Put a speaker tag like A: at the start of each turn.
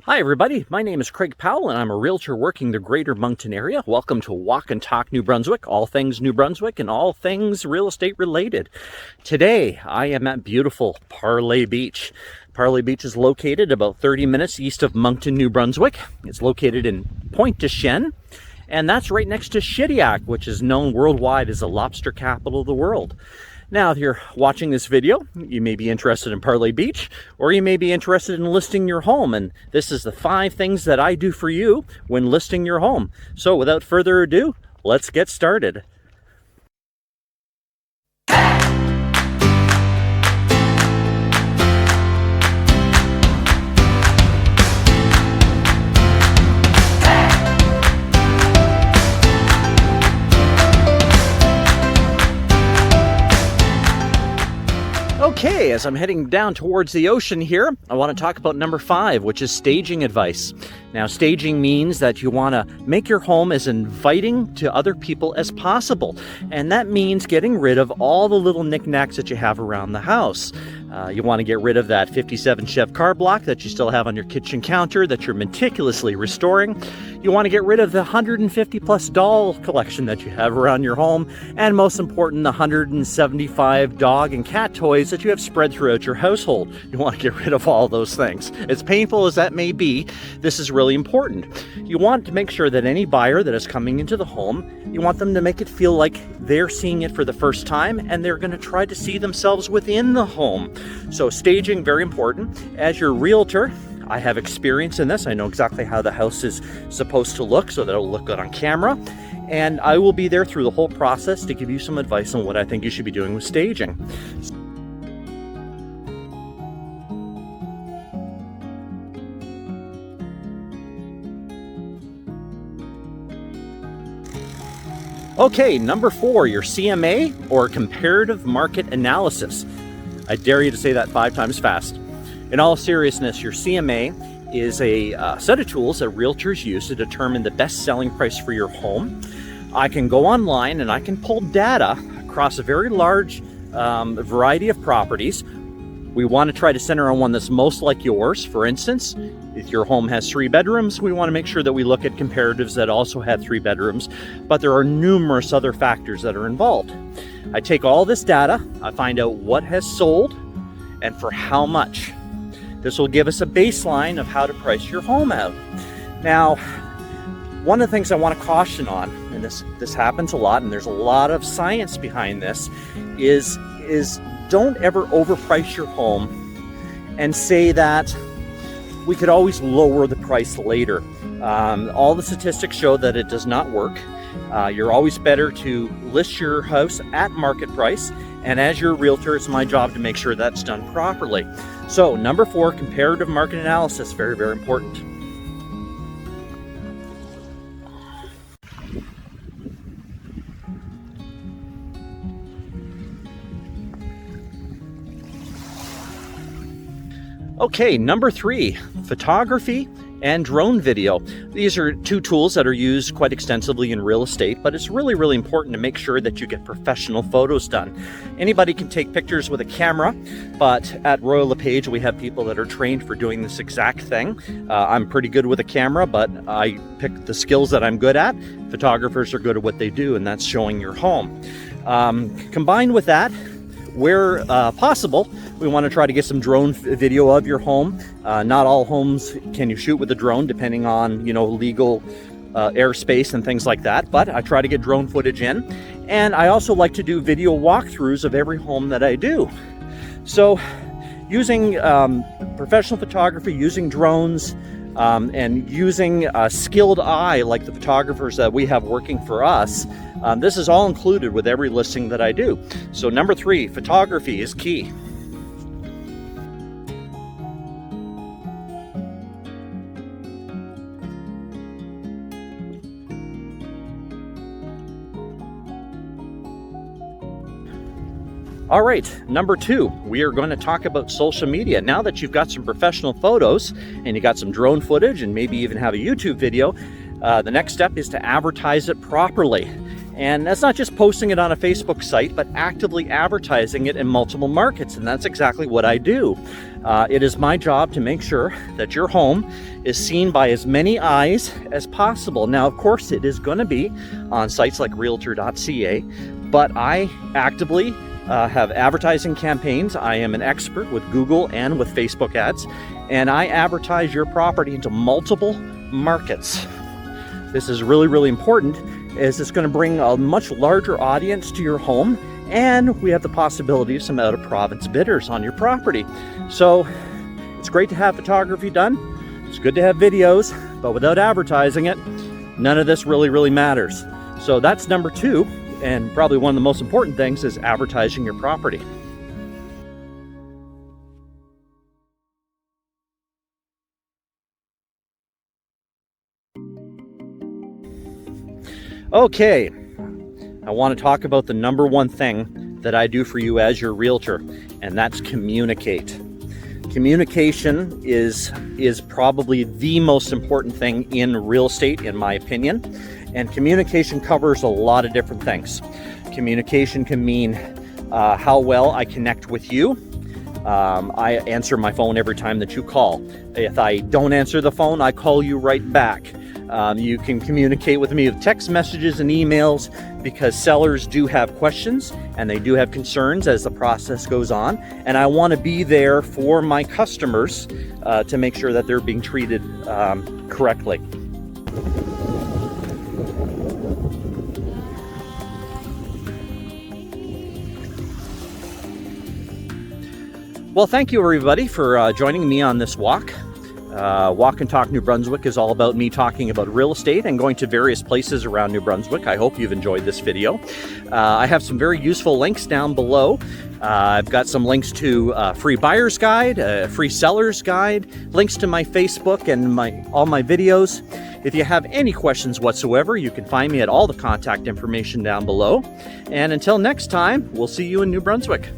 A: Hi everybody, my name is Craig Powell and I'm a realtor working the Greater Moncton area. Welcome to Walk and Talk New Brunswick, all things New Brunswick and all things real estate related. Today I am at beautiful Parley Beach. Parley Beach is located about 30 minutes east of Moncton, New Brunswick. It's located in Pointe de Chêne, and that's right next to Shediac, which is known worldwide as the lobster capital of the world. Now, if you're watching this video, you may be interested in Parley Beach, or you may be interested in listing your home. And this is the 5 things that I do for you when listing your home. So without further ado, let's get started. Okay, as I'm heading down towards the ocean here, I want to talk about number 5, which is staging advice. Now, staging means that you want to make your home as inviting to other people as possible. And that means getting rid of all the little knickknacks that you have around the house. You want to get rid of that 57 Chev car block that you still have on your kitchen counter that you're meticulously restoring. You want to get rid of the 150 plus doll collection that you have around your home. And most important, the 175 dog and cat toys that you have spread throughout your household. You want to get rid of all those things. As painful as that may be, this is really important. You want to make sure that any buyer that is coming into the home, you want them to make it feel like they're seeing it for the first time and they're going to try to see themselves within the home. So staging, very important. As your realtor, I have experience in this. I know exactly how the house is supposed to look so that it'll look good on camera. And I will be there through the whole process to give you some advice on what I think you should be doing with staging. Okay, number 4, your CMA, or comparative market analysis. I dare you to say that 5 times fast. In all seriousness, your CMA is a set of tools that realtors use to determine the best selling price for your home. I can go online and I can pull data across a very large variety of properties. We want to try to center on one that's most like yours. For instance, if your home has 3 bedrooms, we want to make sure that we look at comparatives that also have 3 bedrooms, but there are numerous other factors that are involved. I take all this data, I find out what has sold and for how much. This will give us a baseline of how to price your home out. Now, one of the things I want to caution on, and this happens a lot, and there's a lot of science behind this, is don't ever overprice your home and say that we could always lower the price later. All the statistics show that it does not work. You're always better to list your house at market price, and as your realtor, it's my job to make sure that's done properly. So number 4, comparative market analysis, very, very important. Okay, number 3, photography and drone video. These are 2 tools that are used quite extensively in real estate, but it's really, really important to make sure that you get professional photos done. Anybody can take pictures with a camera, but at Royal LePage, we have people that are trained for doing this exact thing. I'm pretty good with a camera, but I pick the skills that I'm good at. Photographers are good at what they do, and that's showing your home. Combined with that, where possible, we want to try to get some drone video of your home. Not all homes can you shoot with a drone, depending on legal airspace and things like that, but I try to get drone footage in. And I also like to do video walkthroughs of every home that I do. So using professional photography, using drones, and using a skilled eye like the photographers that we have working for us, this is all included with every listing that I do. So number 3, photography is key. All right, number 2, we are going to talk about social media. Now that you've got some professional photos and you got some drone footage and maybe even have a YouTube video, the next step is to advertise it properly. And that's not just posting it on a Facebook site, but actively advertising it in multiple markets. And that's exactly what I do. It is my job to make sure that your home is seen by as many eyes as possible. Now, of course, it is going to be on sites like realtor.ca, but I actively have advertising campaigns. I am an expert with Google and with Facebook ads, and I advertise your property into multiple markets. This is really, really important, as it's going to bring a much larger audience to your home, and we have the possibility of some out-of-province bidders on your property. So it's great to have photography done. It's good to have videos, but without advertising it, none of this really matters. So that's number 2, and probably one of the most important things is advertising your property. Okay, I want to talk about the number 1 thing that I do for you as your realtor, and that's communicate. Communication is probably the most important thing in real estate, in my opinion, and communication covers a lot of different things. Communication can mean how well I connect with you. I answer my phone every time that you call. If I don't answer the phone, I call you right back. You can communicate with me with text messages and emails, because sellers do have questions and they do have concerns as the process goes on. And I want to be there for my customers to make sure that they're being treated correctly. Well, thank you everybody for joining me on this walk. Walk and Talk New Brunswick is all about me talking about real estate and going to various places around New Brunswick. I hope you've enjoyed this video. I have some very useful links down below. I've got some links to a free buyer's guide, a free seller's guide, links to my Facebook and all my videos. If you have any questions whatsoever, you can find me at all the contact information down below. And until next time, we'll see you in New Brunswick.